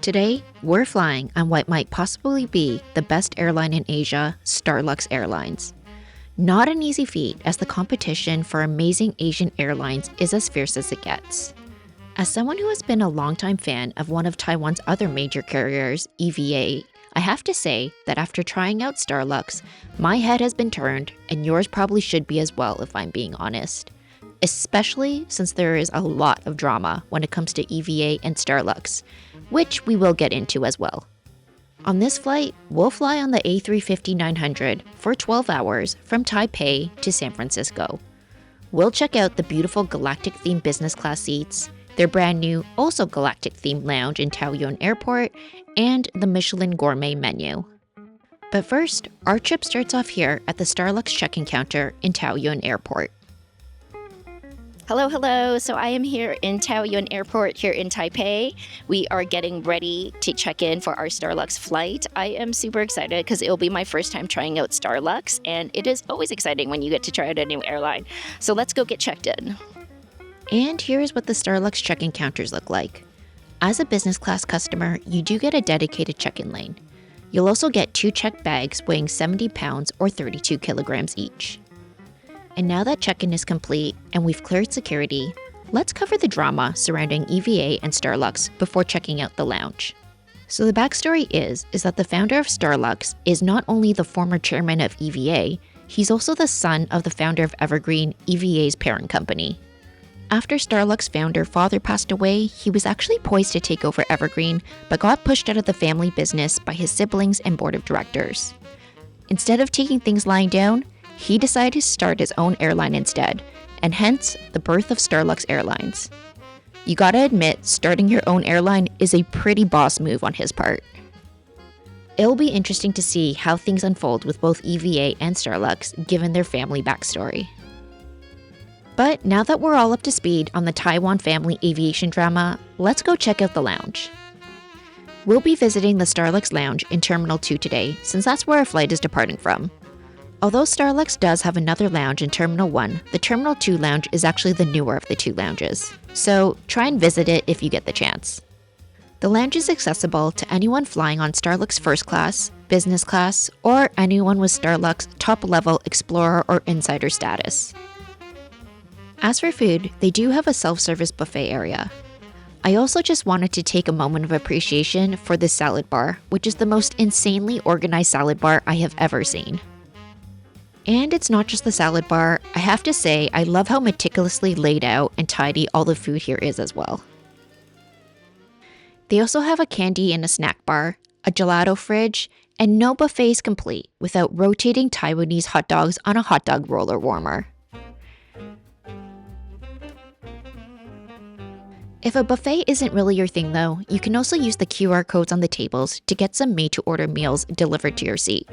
Today, we're flying on what might possibly be the best airline in Asia, Starlux Airlines. Not an easy feat, as the competition for amazing Asian airlines is as fierce as it gets. As someone who has been a longtime fan of one of Taiwan's other major carriers, EVA, I have to say that after trying out Starlux, my head has been turned, and yours probably should be as well if I'm being honest. Especially since there is a lot of drama when it comes to EVA and Starlux, which we will get into as well. On this flight, we'll fly on the A350-900 for 12 hours from Taipei to San Francisco. We'll check out the beautiful Galactic-themed business class seats, their brand new, also Galactic-themed lounge in Taoyuan Airport, and the Michelin gourmet menu. But first, our trip starts off here at the Starlux check-in counter in Taoyuan Airport. Hello. So I am here in Taoyuan Airport here in Taipei. We are getting ready to check in for our Starlux flight. I am super excited because it will be my first time trying out Starlux, and it is always exciting when you get to try out a new airline. So let's go get checked in. And here's what the Starlux check-in counters look like. As a business class customer, you do get a dedicated check-in lane. You'll also get 2 checked bags weighing 70 pounds or 32 kilograms each. And now that check-in is complete and we've cleared security, let's cover the drama surrounding EVA and Starlux before checking out the lounge. So the backstory is that the founder of Starlux is not only the former chairman of EVA, he's also the son of the founder of Evergreen, EVA's parent company. After Starlux founder father passed away, he was actually poised to take over Evergreen, but got pushed out of the family business by his siblings and board of directors. Instead of taking things lying down, he decided to start his own airline instead, and hence the birth of Starlux Airlines. You gotta admit, starting your own airline is a pretty boss move on his part. It'll be interesting to see how things unfold with both EVA and Starlux given their family backstory. But now that we're all up to speed on the Taiwan family aviation drama, let's go check out the lounge. We'll be visiting the Starlux Lounge in Terminal 2 today, since that's where our flight is departing from. Although Starlux does have another lounge in Terminal 1, the Terminal 2 lounge is actually the newer of the 2 lounges, so try and visit it if you get the chance. The lounge is accessible to anyone flying on Starlux First Class, Business Class, or anyone with Starlux top-level Explorer or Insider status. As for food, they do have a self-service buffet area. I also just wanted to take a moment of appreciation for this salad bar, which is the most insanely organized salad bar I have ever seen. And it's not just the salad bar. I have to say, I love how meticulously laid out and tidy all the food here is as well. They also have a candy and a snack bar, a gelato fridge, and no buffet is complete without rotating Taiwanese hot dogs on a hot dog roller warmer. If a buffet isn't really your thing though, you can also use the QR codes on the tables to get some made-to-order meals delivered to your seat.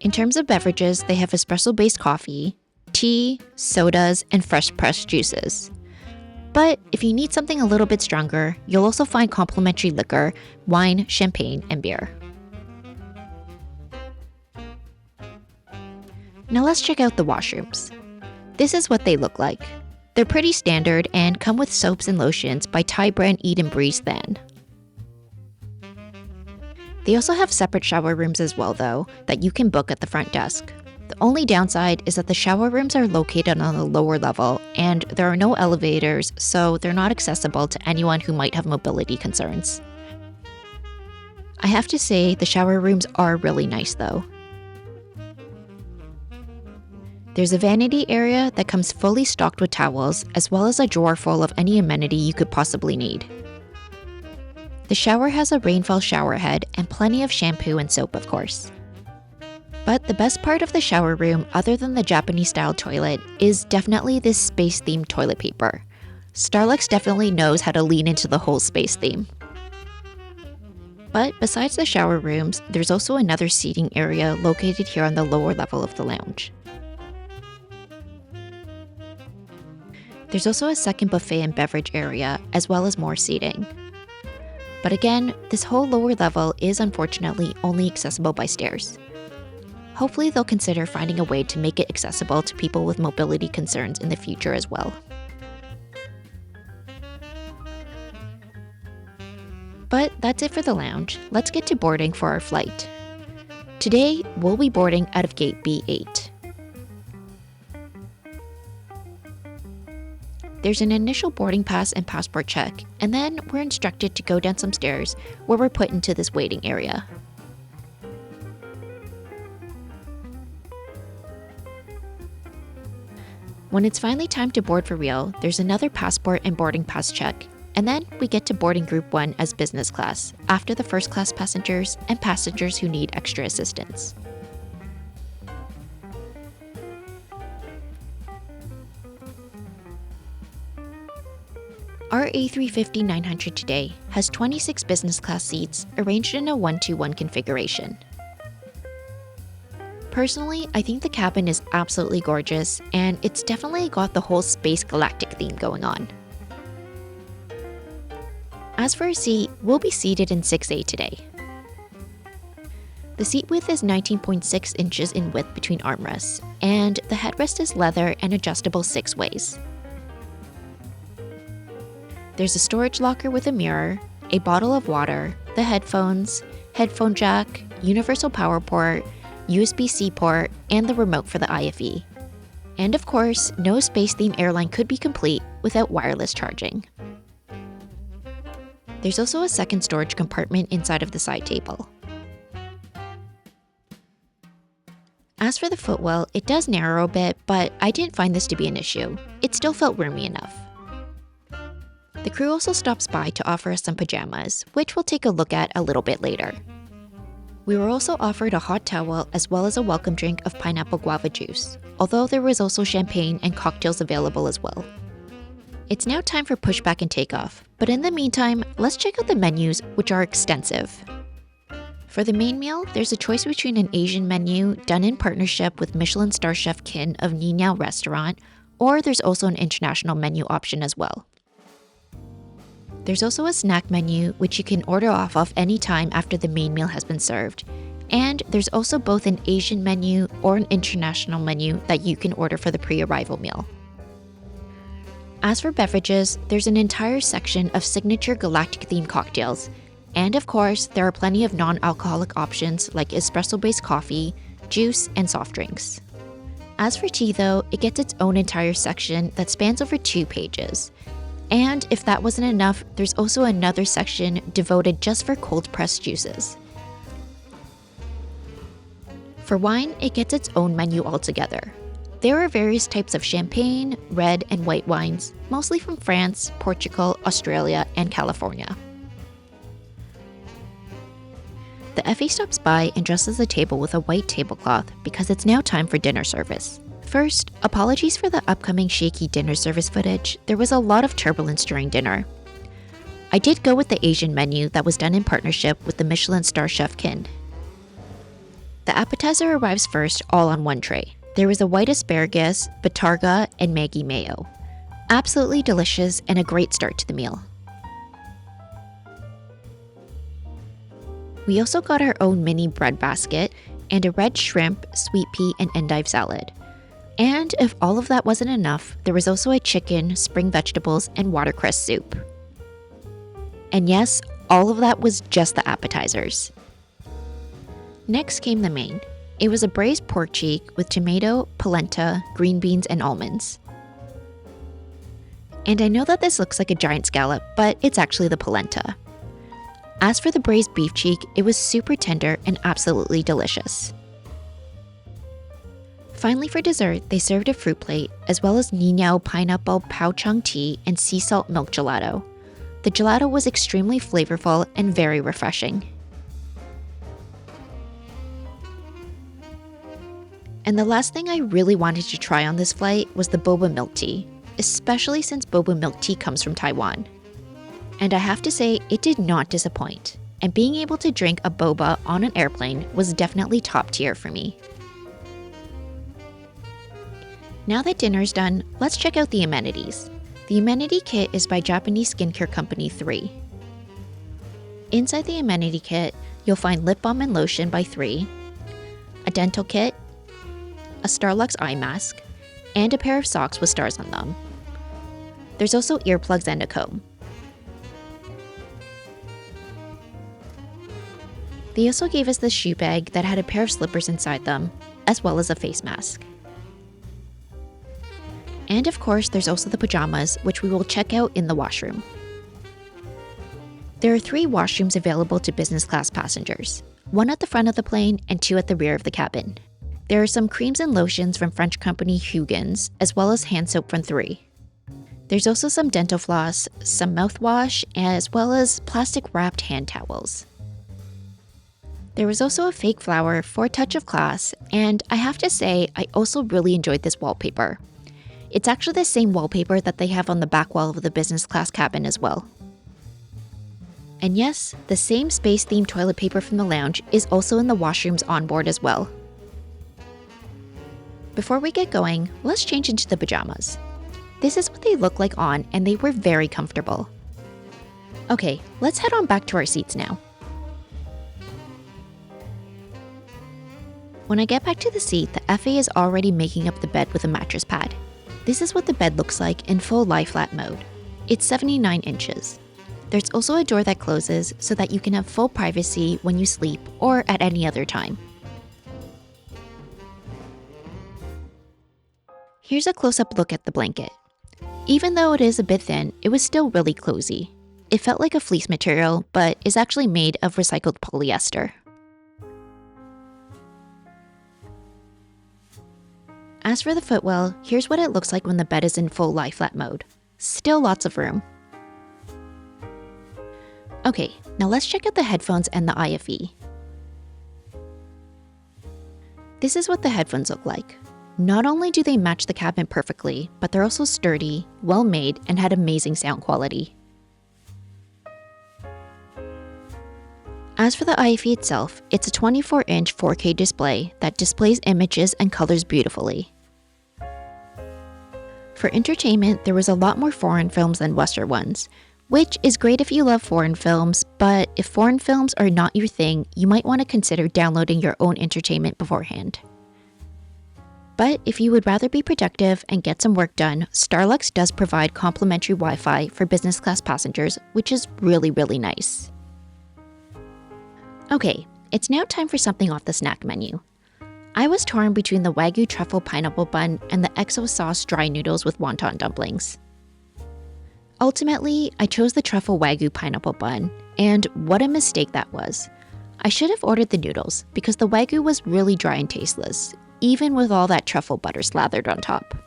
In terms of beverages, they have espresso-based coffee, tea, sodas, and fresh-pressed juices. But if you need something a little bit stronger, you'll also find complimentary liquor, wine, champagne, and beer. Now let's check out the washrooms. This is what they look like. They're pretty standard and come with soaps and lotions by Thai brand Eat and Breeze Than. They also have separate shower rooms as well though, that you can book at the front desk. The only downside is that the shower rooms are located on the lower level and there are no elevators, so they're not accessible to anyone who might have mobility concerns. I have to say, the shower rooms are really nice though. There's a vanity area that comes fully stocked with towels, as well as a drawer full of any amenity you could possibly need. The shower has a rainfall shower head and plenty of shampoo and soap, of course. But the best part of the shower room, other than the Japanese-style toilet, is definitely this space-themed toilet paper. Starlux definitely knows how to lean into the whole space theme. But besides the shower rooms, there's also another seating area located here on the lower level of the lounge. There's also a second buffet and beverage area, as well as more seating. But again, this whole lower level is unfortunately only accessible by stairs. Hopefully they'll consider finding a way to make it accessible to people with mobility concerns in the future as well. But that's it for the lounge. Let's get to boarding for our flight. Today, we'll be boarding out of gate B8. There's an initial boarding pass and passport check, and then we're instructed to go down some stairs where we're put into this waiting area. When it's finally time to board for real, there's another passport and boarding pass check, and then we get to boarding Group 1 as business class, after the first class passengers and passengers who need extra assistance. Our A350-900 today has 26 business class seats arranged in a 1-2-1 configuration. Personally, I think the cabin is absolutely gorgeous, and it's definitely got the whole space galactic theme going on. As for our seat, we'll be seated in 6A today. The seat width is 19.6 inches in width between armrests, and the headrest is leather and adjustable 6 ways. There's a storage locker with a mirror, a bottle of water, the headphones, headphone jack, universal power port, USB-C port, and the remote for the IFE. And of course, no space-themed airline could be complete without wireless charging. There's also a second storage compartment inside of the side table. As for the footwell, it does narrow a bit, but I didn't find this to be an issue. It still felt roomy enough. The crew also stops by to offer us some pajamas, which we'll take a look at a little bit later. We were also offered a hot towel as well as a welcome drink of pineapple guava juice, although there was also champagne and cocktails available as well. It's now time for pushback and takeoff, but in the meantime, let's check out the menus, which are extensive. For the main meal, there's a choice between an Asian menu done in partnership with Michelin star chef Kin of Niniao Restaurant, or there's also an international menu option as well. There's also a snack menu, which you can order off of any time after the main meal has been served. And there's also both an Asian menu or an international menu that you can order for the pre-arrival meal. As for beverages, there's an entire section of signature galactic-themed cocktails. And of course, there are plenty of non-alcoholic options like espresso-based coffee, juice, and soft drinks. As for tea though, it gets its own entire section that spans over 2 pages. And if that wasn't enough, there's also another section devoted just for cold-pressed juices. For wine, it gets its own menu altogether. There are various types of champagne, red, and white wines, mostly from France, Portugal, Australia, and California. The FA stops by and dresses the table with a white tablecloth because it's now time for dinner service. First, apologies for the upcoming shaky dinner service footage. There was a lot of turbulence during dinner. I did go with the Asian menu that was done in partnership with the Michelin star chef Kin. The appetizer arrives first, all on one tray. There was a white asparagus, batarga, and Maggi mayo. Absolutely delicious and a great start to the meal. We also got our own mini bread basket and a red shrimp, sweet pea, and endive salad. And if all of that wasn't enough, there was also a chicken, spring vegetables, and watercress soup. And yes, all of that was just the appetizers. Next came the main. It was a braised pork cheek with tomato, polenta, green beans, and almonds. And I know that this looks like a giant scallop, but it's actually the polenta. As for the braised beef cheek, it was super tender and absolutely delicious. Finally, for dessert, they served a fruit plate, as well as Niniao pineapple pao chung tea and sea salt milk gelato. The gelato was extremely flavorful and very refreshing. And the last thing I really wanted to try on this flight was the boba milk tea, especially since boba milk tea comes from Taiwan. And I have to say, it did not disappoint, and being able to drink a boba on an airplane was definitely top tier for me. Now that dinner's done, let's check out the amenities. The amenity kit is by Japanese skincare company 3. Inside the amenity kit, you'll find lip balm and lotion by 3, a dental kit, a Starlux eye mask, and a pair of socks with stars on them. There's also earplugs and a comb. They also gave us this shoe bag that had a pair of slippers inside them, as well as a face mask. And of course, there's also the pajamas, which we will check out in the washroom. There are 3 washrooms available to business class passengers, 1 at the front of the plane and 2 at the rear of the cabin. There are some creams and lotions from French company Huygens, as well as hand soap from 3. There's also some dental floss, some mouthwash, as well as plastic-wrapped hand towels. There was also a fake flower for a touch of class, and I have to say, I also really enjoyed this wallpaper. It's actually the same wallpaper that they have on the back wall of the business class cabin as well. And yes, the same space-themed toilet paper from the lounge is also in the washrooms on board as well. Before we get going, let's change into the pajamas. This is what they look like on, and they were very comfortable. Okay, let's head on back to our seats now. When I get back to the seat, the FA is already making up the bed with a mattress pad. This is what the bed looks like in full lie-flat mode. It's 79 inches. There's also a door that closes so that you can have full privacy when you sleep or at any other time. Here's a close-up look at the blanket. Even though it is a bit thin, it was still really cozy. It felt like a fleece material, but is actually made of recycled polyester. As for the footwell, here's what it looks like when the bed is in full lie-flat mode. Still lots of room. Okay, now let's check out the headphones and the IFE. This is what the headphones look like. Not only do they match the cabin perfectly, but they're also sturdy, well-made, and had amazing sound quality. As for the IFE itself, it's a 24-inch 4K display that displays images and colors beautifully. For entertainment, there was a lot more foreign films than Western ones, which is great if you love foreign films, but if foreign films are not your thing, you might want to consider downloading your own entertainment beforehand. But if you would rather be productive and get some work done, Starlux does provide complimentary Wi-Fi for business class passengers, which is really, really nice. Okay, it's now time for something off the snack menu. I was torn between the Wagyu truffle pineapple bun and the XO sauce dry noodles with wonton dumplings. Ultimately, I chose the truffle Wagyu pineapple bun, and what a mistake that was. I should have ordered the noodles because the Wagyu was really dry and tasteless, even with all that truffle butter slathered on top.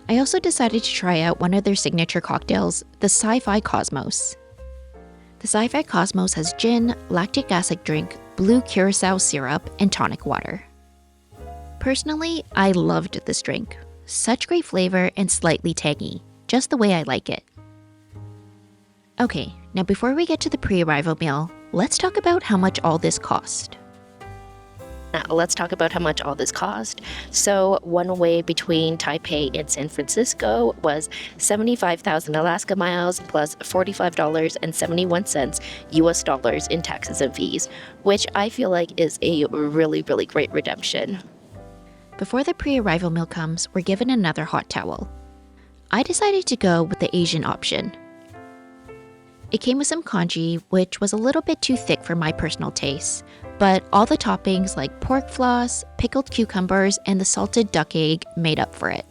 I also decided to try out one of their signature cocktails, the Sci-Fi Cosmos. The Sci-Fi Cosmos has gin, lactic acid drink, blue curacao syrup, and tonic water. Personally, I loved this drink. Such great flavor and slightly tangy, just the way I like it. Okay, now before we get to the pre-arrival meal, let's talk about how much all this cost. Now, let's talk about how much all this cost. So, one way between Taipei and San Francisco was 75,000 Alaska miles plus $45.71 US dollars in taxes and fees, which I feel like is a really, really great redemption. Before the pre-arrival meal comes, we're given another hot towel. I decided to go with the Asian option. It came with some congee, which was a little bit too thick for my personal taste, but all the toppings like pork floss, pickled cucumbers, and the salted duck egg made up for it.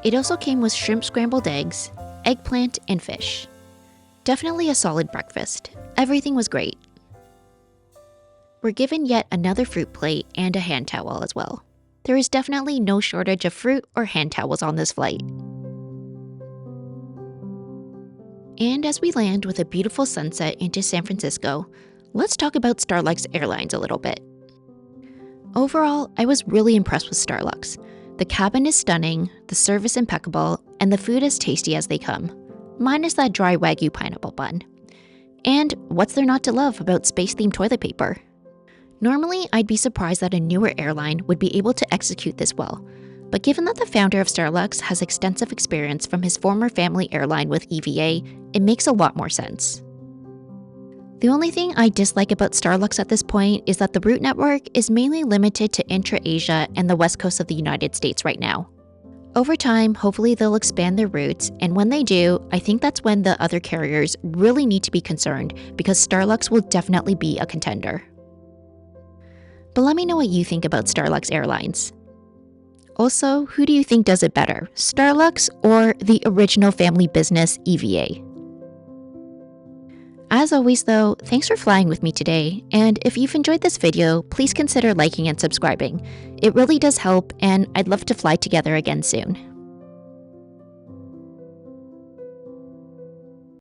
It also came with shrimp scrambled eggs, eggplant, and fish. Definitely a solid breakfast. Everything was great. We're given yet another fruit plate and a hand towel as well. There is definitely no shortage of fruit or hand towels on this flight. And as we land with a beautiful sunset into San Francisco, let's talk about Starlux Airlines a little bit. Overall, I was really impressed with Starlux. The cabin is stunning, the service impeccable, and the food as tasty as they come, minus that dry Wagyu pineapple bun. And what's there not to love about space-themed toilet paper? Normally, I'd be surprised that a newer airline would be able to execute this well, but given that the founder of Starlux has extensive experience from his former family airline with EVA, it makes a lot more sense. The only thing I dislike about Starlux at this point is that the route network is mainly limited to intra-Asia and the west coast of the United States right now. over time, hopefully they'll expand their routes, and when they do, I think that's when the other carriers really need to be concerned because Starlux will definitely be a contender. But let me know what you think about Starlux Airlines. Also, who do you think does it better, Starlux or the original family business EVA? As always though, thanks for flying with me today, and if you've enjoyed this video, please consider liking and subscribing. It really does help, and I'd love to fly together again soon.